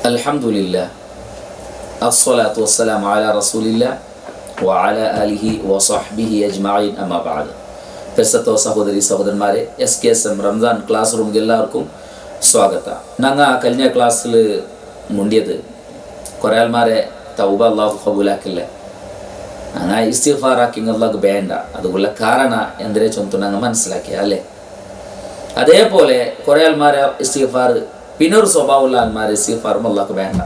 അൽഹംദുലില്ലാ അസ്സലാത്തു വസ്സലാമു അലാ റസൂലില്ലാ വഅലാ ആലിഹി വസഹ്ബിഹി അജ്മഈൻ അമ്മാ ബഅദ്. പെസത്തോ സഹോദരന്മാരെ, SKSM റംസാൻ ക്ലാസ് റൂമിಗೆ എല്ലാവർക്കും സ്വാഗತ. ഞങ്ങൾ കഴിഞ്ഞ ക്ലാസ്സിൽ മുണ്ടിയത് കുറേ ആൾമാരെ തൗബ അല്ലാഹു കബൂലാക്കില്ല, അങ്ങനെ ഇസ്തിഗ്ഫാർ ആക്കിങ് അല്ലാഹു ಬೇಡ. അതുള്ള കാരണ എന്തിനെ ചൊന്തു ഞങ്ങൾ മനസ്സിലാക്കിയ അല്ലേ. അതേപോലെ കുറേ ആൾമാരെ ഇസ്തിഗ്ഫാർ പിന്നൊരു സ്വഭാവമുള്ള ആൾമാരെ ഇസ്തിഗ്ഫാറും അല്ലാഹു ಬೇಡ.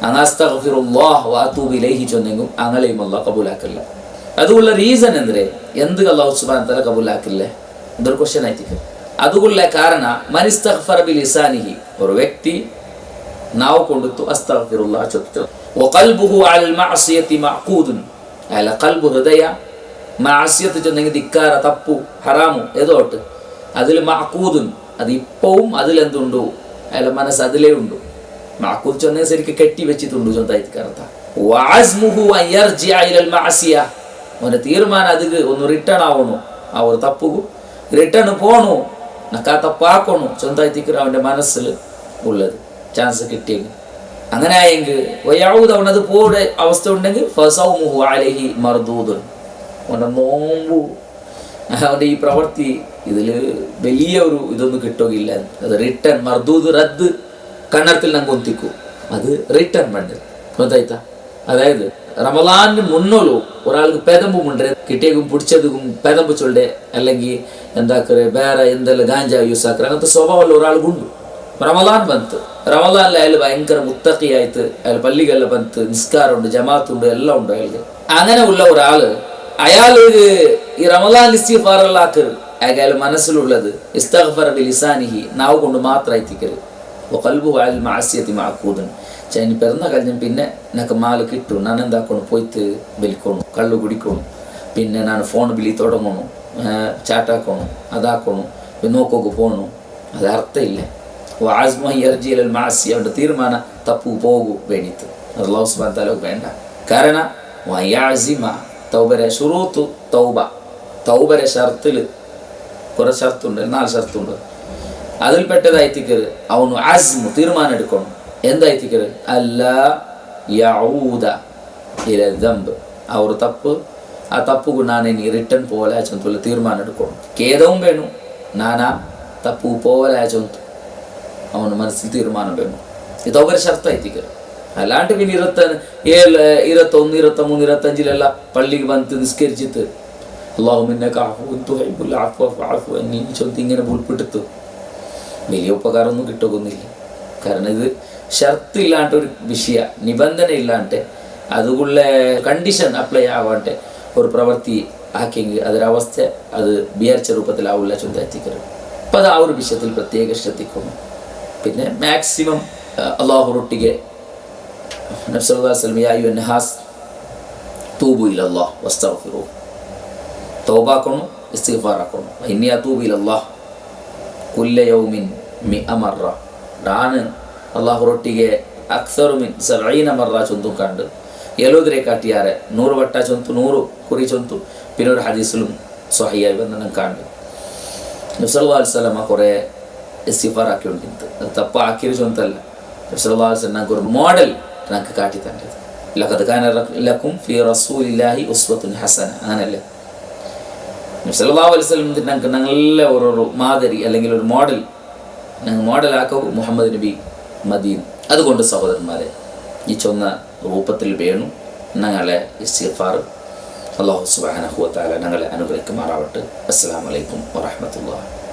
അങ്ങ് അസ്തഗ്ഫിറുല്ലാഹ് വ അതൂബു ഇലൈഹി ചൊന്നെങ്കും അങ്ങനെയും അല്ലാഹു കബൂലാക്കില്ല. അതുള്ള റീസൺ എന്തിരെ എന്ത് അല്ലാഹു സുബ്ഹാനഹു വ തആല കബൂലാക്കില്ല ഇതൊരു ക്വസ്റ്റ്യൻ ആയിട്ടില്ല. അതുള്ള കാರಣ മനിസ്തഗ്ഫറ ബിലിസാനിഹി, ഒരു വ്യക്തി നാവ് കൊണ്ടിട്ട് അസ്തഗ്ഫിറുല്ലാഹ് ചൊല്ലുന്നു. വഖൽബുഹു അലൽ മഅസിയതി മഅഖൂദുൻ, അല ഖൽബു ഹൃദയ മഅസിയത്ത് ചൊന്നെങ്കിൽ ധിക്കാര തപ്പു ഹറാമു ഏതോട്ട് അതിൽ മഅഖൂദുൻ, അത് ഇപ്പവും അതിലെന്തുണ്ടോ അയാളെ മനസ്സ് അതിലേ ഉണ്ടു. മഅഖൂദ് ചൊന്നെ ശരിക്കും കെട്ടി വെച്ചിട്ടുണ്ടു ചൊന്തായിട്ട് കറത്ത. വഅസ്മുഹു അൻ യർജിഅ ഇലൽ മഅസിയ, അവന്റെ തീരുമാനം അതിക്ക് ഒന്ന് റിട്ടേൺ ആവണു, ആ ഒരു തപ്പുകു റിട്ടേൺ പോണു, നക്കാ തപ്പാക്കണു ചൊന്തായിട്ട് അവന്റെ മനസ്സിൽ ഉള്ളത് ചാൻസ് കിട്ടിയെങ്കിൽ. അങ്ങനെ ആയെങ്കിൽ വയഊദ് അവനത് പോടെ അവസ്ഥ ഉണ്ടെങ്കിൽ ഫസൗമുഹു അലൈഹി മർദൂദുൻ, അവന്റെ നോമ്പു അവന്റെ ഈ പ്രവൃത്തി ഇതിൽ വലിയ ഒരു ഇതൊന്നും കിട്ടുകയില്ല. അത് റിട്ടേൺ മർദൂദ് റദ്ദ് കണ്ണടത്തിൽ ഞങ്ങൾ ഒത്തിക്കൂ, അത് റിട്ടേൺ പണ്ട് ಗೊತ್ತಾಯ್ತಾ. അതായത് റമളാനിന് മുന്നോളൂ ഒരാൾക്ക് പെതമ്പുമുണ്ട് കിട്ടിയേക്കും പിടിച്ചതും പെതമ്പ് ചൊല്ലെ അല്ലെങ്കിൽ എന്താക്കರೆ വേറെ എന്തെല്ലാം ഗാഞ്ച യൂസ് ആക്കറെ അങ്ങനത്തെ സ്വഭാവമുള്ള ഒരാൾക്കുണ്ട്. റമളാൻ ಬಂತು, റമളാനിൽ അയാൾ ഭയങ്കര മുത്തഖിയായിട്ട് അയാൾ പള്ളികളിൽ ಬಂತು, നിസ്കാരമുണ്ട്, ജമാഅത്തുണ്ട്, എല്ലാം ഉണ്ട് അയാൾക്ക്. അങ്ങനെ ഉള്ള ഒരാള് അയാൾ ഈ റമളാൻ ഇസ്തിഗ്ഫാർ അല്ലാക്കർ അയാൾ മനസ്സിലുള്ളത് ഇസ്തഗ്ഫറ ബിലിസാനിഹി, നാവ് കൊണ്ട് മാത്രമായിത്തിക്കരുത്. വഖൽബുഹു അലൽ മഅസിയതി മഅഖൂദുൻ, ചൈനി പിറന്ന കഴിഞ്ഞ പിന്നെ എനിക്ക് മാല് കിട്ടും, ഞാൻ എന്താക്കണം പോയിട്ട് വലിക്കണം, കള്ളു കുടിക്കണം, പിന്നെ ഞാൻ ഫോൺ ബിലി തുടങ്ങണം, ചാട്ടാക്കണം, അതാക്കണം, പിന്നെ നോക്കൊക്കെ പോകണം, അത് അർത്ഥമില്ല. വാസ്മ യർജി ഇലൽ മഅസിയ, അവൻ്റെ തീരുമാനം തപ്പു പോകും വേണിത്ത്, അത് അല്ലാഹു സുബ്ഹാനഹു വ തആല വേണ്ട. കാരണം വയഅസിമ തൗബര ശുറൂത്തു തൗബ, തൗബര ഷർത്തിൽ കുറേ ഷർത്തുണ്ട്, 4 ഷർത്തുണ്ട്. അതിൽപ്പെട്ടതായിത്തിക്കര് അവನು അസ്മു തീരുമാനം എടുക്കണം. എന്തായിത്തിക്കര് അല്ലാ യഊദ ഇല ദംബ്, ആ ഒരു തപ്പ്, ആ തപ്പുకు ನಾನು ഇനി റിട്ടേൺ പോലാച്ചൊന്തുള്ള തീരുമാനം എടുക്കണം. ഖേദവും വേണം, നാനാ തപ്പു പോലാച്ചൊന്തു അവന് മനസ്സിൽ തീരുമാനം വേണം. ഇത് അവർ ഷർത്തായിത്തിക്കര്. അല്ലാണ്ട് പിന്നെ 27, 21, 23, 25 പള്ളിക്ക് വന്ന് നിസ്കരിച്ചിട്ട് അല്ലാഹുമ്മ ഇന്നക അഫ്വുൻ തുഹിബ്ബുൽ അഫ്വ ഫഅഫു അന്നി ചൊന്തി ഇങ്ങനെ ഉൾപ്പെടുത്തു വലിയ ഉപകാരമൊന്നും കിട്ടുകയൊന്നുമില്ല. കാരണം ഇത് ഷർത്തില്ലാണ്ട് ഒരു വിഷയ നിബന്ധന ഇല്ലാണ്ട് അതുള്ള കണ്ടീഷൻ അപ്ലൈ ആവാണ്ട് ഒരു പ്രവൃത്തി ആക്കിയെങ്കിൽ അതൊരവസ്ഥ അത് വിചാരിച്ച രൂപത്തിലാവില്ല ചൊന്താറ്റിക്കരുത്. അപ്പം അത് ആ ഒരു വിഷയത്തിൽ പ്രത്യേക ശ്രദ്ധിക്കുന്നു. പിന്നെ മാക്സിമം അള്ളാഹുറൊട്ടിಗೆ നബി സല്ലല്ലാഹു അലൈഹി വസല്ലം യാ അയ്യുഹൻ നാസ് തൂബു ഇലല്ലാഹ് വസ്തഗ്ഫിറൂ, തൗബാക്കണം, ഇസ്തിഗ്ഫാർ ആക്കണം. ഇന്നി അതൂബു ഇലല്ലാഹ് കുല്ല യൗമിൻ മിഅ മറ, ನಾನು ಅಲ್ಲಾಹರೊಟ್ಟಿಗೆ ಅಕ್ಸರು ಮಿನ್ 70 ಮರ್ರ ಚೊಂತು ಕಂಡು ಎಲೋದ್ರೆ ಕಾಟಿಯಾರೆ 100 ವಟ್ಟ ಚೊಂತು 100 ಕುರಿ ಚೊಂತು ಪಿನೋರ್ ಹದೀಸ್ಲು ಸಹಿಯಾಗಿ ಬಂದ ಕಂಡು ನಬಿ ಸಲ್ಲಲ್ಲಾಹು ಅಲೈಹಿ ವಸಲ್ಲಂ ಕೊರೆ ಇಸ್ತಿಗ್ಫಾರ್ ಹಾಕಿ ಉಂಟಿತ್ತು. ಅದು ತಪ್ಪ ಹಾಕಿರೋ ಚೊಂತಲ್ಲ, ನಬಿ ಸಲ್ಲಲ್ಲಾಹು ಅಲೈಹಿ ವಸಲ್ಲಂ ನಂಗೆ ಒಂದು ಮಾಡೆಲ್ ನಂಗೆ ಕಾಟಿ ತಂದೆ. ಲಕದ್ ಕಾನ ಲಕುಂ ಫಿ റസൂലില്ലാഹി ഉസ്വത്തുൻ ഹസന, അങ്ങനല്ലേ നബി സല്ലല്ലാഹു അലൈഹി വസല്ലം ഞങ്ങൾക്ക് നല്ല ഒരു മാതിരി അല്ലെങ്കിൽ ഒരു മോഡൽ ഞങ്ങൾ മോഡലാക്കും മുഹമ്മദ് നബി മദീൻ. അതുകൊണ്ട് സഹോദരന്മാരെ ഈ ചൊന്ന രൂപത്തിൽ വേണം ഞങ്ങളെ ഇസ്തിഗ്ഫാർ. അല്ലാഹു സുബ്ഹാനഹു വ തആല ഞങ്ങളെ അനുഗ്രഹിക്കുമാറാവട്ടെ. അസ്സലാമു അലൈക്കും വറഹ്മത്തുള്ളാഹി.